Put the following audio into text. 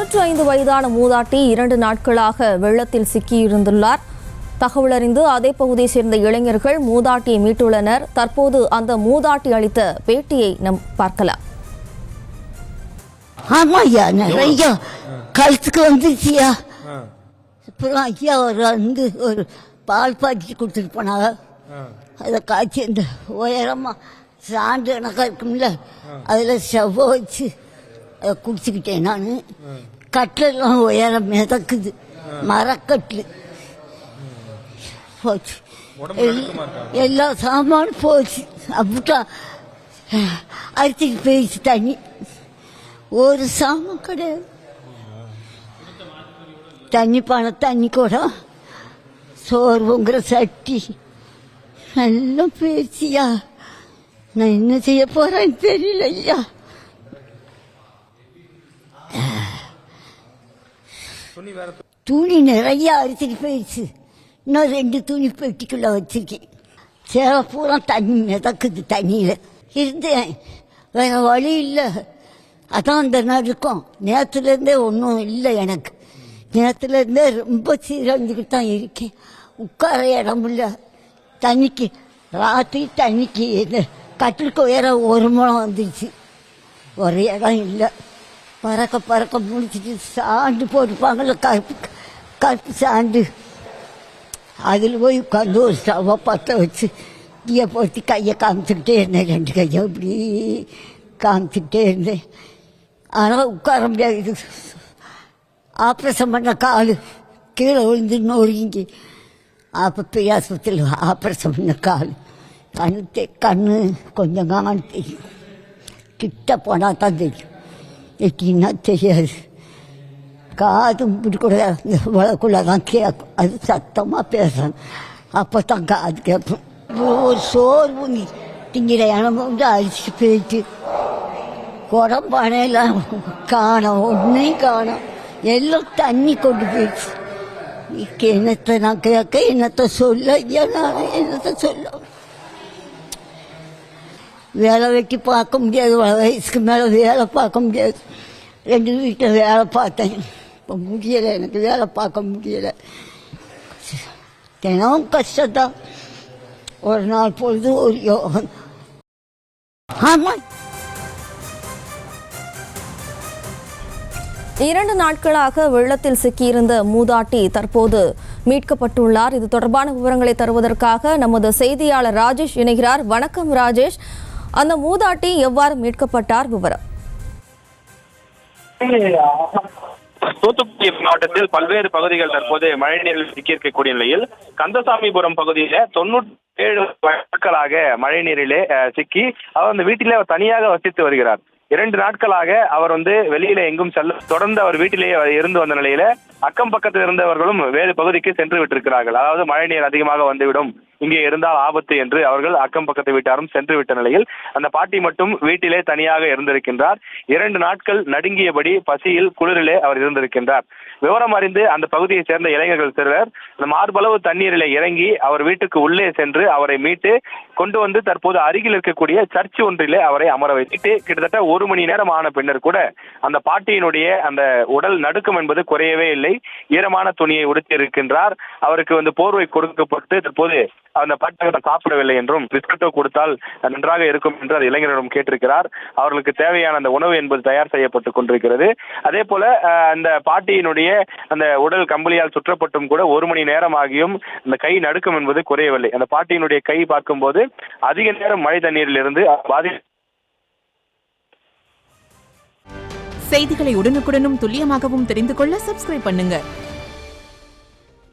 95 வயதான மூதாட்டி 2 நாட்களாக வெள்ளத்தில் சிக்கியிருந்துள்ளார். தகவல் அறிந்து அதே பகுதியை சேர்ந்த இளைஞர்கள் மூதாட்டியை மீட்டுள்ளனர். தற்போது அந்த மூதாட்டி அளித்த பேட்டியை நாம் பார்க்கலாம். ஆமாய்யா, நிறைய கழுத்துக்கு வந்துருச்சியா. அப்புறம் ஐயா ஒரு பால் பாக்கி கொடுத்துட்டு போனாங்க. அதை காய்ச்சி இந்த உயரமா சாண்டு கணக்கா இருக்கும்ல, அதில் செவ்வ வச்சு அதை குடிச்சுக்கிட்டேன். நான் கட்டெல்லாம் உயரம் மிதக்குது, மரக்கட்டு போச்சு, எல்லா சாமானும் போச்சு. அப்படிட்டா அரிச்சிட்டு போயிடுச்சு. தண்ணி ஒரு சாமான் கிடையாது. தண்ணி தண்ணி கூட சோர்வுங்கிற சட்டி எல்லாம் போயிடுச்சியா. நான் என்ன செய்ய போறேன்னு தெரியல ஐயா. துணி நிறைய அரிச்சிட்டு போயிடுச்சு. இன்னும் 2 துணி பெட்டிக்குள்ள வச்சிருக்கேன். சேவை பூரா தண்ணி மிதக்குது. தண்ணியில இருந்தேன், வேற வழி இல்லை. அதான் அந்த நடுக்கம். நேரத்துலேருந்தே ஒன்றும் இல்லை எனக்கு. நேரத்துலேருந்தே ரொம்ப சீரழிஞ்சுக்கிட்டு தான் இருக்கேன். உட்கார இடம் இல்லை. தண்ணிக்கு ராத்திரி தண்ணிக்கு கட்டிலுக்கு உயர 1 முழம் வந்துடுச்சு. ஒரு இடம் இல்லை. பறக்க முடிச்சுட்டு சாண்டு போட்டுப்பாங்கள்ல, கருப்பு சாண்டு, அதில் போய் உட்காந்து ஒரு ஸ்டவ்வை பற்ற வச்சு தீயை போட்டு கையை காமிச்சுக்கிட்டே இருந்தேன். 2 கையை இப்படி காமிச்சுக்கிட்டே இருந்தேன். ஆனால் உட்கார முடியாது. ஆப்ரேஷன் பண்ண கால் கீழே விழுந்து நொறுங்கி அப்போ பெரிய ஆஸ்பத்திரியில் ஆப்ரேஷன் பண்ண கால். கண்ணு கொஞ்சம் காண தெரியும், கிட்ட போனால் தான் தெரியும், எப்படின்னா தெரியாது. காது கூட வளக்குள்ள தான் கேட்கும். அது சத்தமாக பேசணும், அப்போ தான் காது கேட்கும். ஒரு சோர்வு திங்கிற இனம் வந்து அரிச்சு போயிட்டு குடம்பானையெல்லாம் காணோம், ஒன்றையும் காணோம். எல்லாம் தண்ணி கொண்டு போயிடுச்சு. என்னத்தை நான் கேட்க, என்னத்தை சொல்ல ஐயா, நான் என்னத்தை சொல்ல. வேலை வெட்டி பார்க்க முடியாது, வயசுக்கு மேலே வேலை பார்க்க முடியாது. 2 வீட்டில் வேலை பார்த்தேன், இப்போ முடியலை, எனக்கு வேலை பார்க்க முடியலை. தினமும் கஷ்டத்தான். ஒரு நாள் பொழுது ஒரு யோகம். ஆமாம், 2 நாட்களாக வெள்ளத்தில் சிக்கியிருந்த மூதாட்டி தற்போது மீட்கப்பட்டுள்ளார். இது தொடர்பான விவரங்களை தருவதற்காக நமது செய்தியாளர் ராஜேஷ் இணைகிறார். வணக்கம் ராஜேஷ், அந்த மூதாட்டி எவ்வாறு மீட்கப்பட்டார்? விவரம். தூத்துக்குடி மாவட்டத்தில் பல்வேறு பகுதிகள் தற்போது மழைநீரில் சிக்கியிருக்கக்கூடிய நிலையில் கந்தசாமிபுரம் பகுதியில 97 நாட்களாக மழைநீரிலே சிக்கி அவர் அந்த வீட்டிலே தனியாக வசித்து வருகிறார். 2 நாட்களாக அவர் வெளியில எங்கும் செல்ல, தொடர்ந்து அவர் வீட்டிலேயே இருந்து வந்த நிலையில அக்கம் பக்கத்தில் இருந்தவர்களும் வேறு பகுதிக்கு சென்று விட்டிருக்கிறார்கள். அதாவது மழைநீர் அதிகமாக வந்துவிடும், இங்கே இருந்தால் ஆபத்து என்று அவர்கள் அக்கம் பக்கத்து வீட்டாரும் சென்று விட்ட நிலையில் அந்த பாட்டி மட்டும் வீட்டிலே தனியாக இருந்திருக்கின்றார். 2 நாட்கள் நடுங்கியபடி பசியில் குளிரிலே அவர் இருந்திருக்கின்றார். விவரம் அறிந்து அந்த பகுதியை சேர்ந்த இளைஞர்கள் சிலர் அந்த மார்பளவு தண்ணீரிலே இறங்கி அவர் வீட்டுக்கு உள்ளே சென்று அவரை மீட்டு கொண்டு வந்து தற்போது அருகில் இருக்கக்கூடிய சர்ச் ஒன்றிலே அவரை அமர வைத்து கிட்டத்தட்ட 1 மணி நேரம் ஆன பின்னர் கூட அந்த பாட்டியினுடைய அந்த உடல் நடுக்கம் என்பது குறையவே இல்லை. ஈரமான துணியை உடுத்தி இருக்கின்றார். அவருக்கு போர்வை கொடுக்கப்பட்டு தற்போது அந்த பாட்டி சாப்பிடவில்லை என்றும் பிஸ்கட்டோ கொடுத்தால் நன்றாக இருக்கும் என்று அந்த இளைஞரிடம் கேட்டிருக்கிறார். அவர்களுக்கு தேவையான அந்த உணவு என்பது தயார் செய்யப்பட்டுக் கொண்டிருக்கிறது. அதே போல அந்த பாட்டியினுடைய அந்த உடல் கம்பளியால் சுற்றப்பட்டும் கூட 1 மணி நேரம் ஆகியும் அந்த கை நடுக்கம் என்பது குறையவில்லை. அந்த பாட்டியினுடைய கை பார்க்கும்போது அதிக நேரம் மழை தண்ணீரில் இருந்து செய்திகளை உடனுக்குடனும் துல்லியமாகவும் தெரிந்து கொள்ள சப்ஸ்கிரைப் பண்ணுங்க.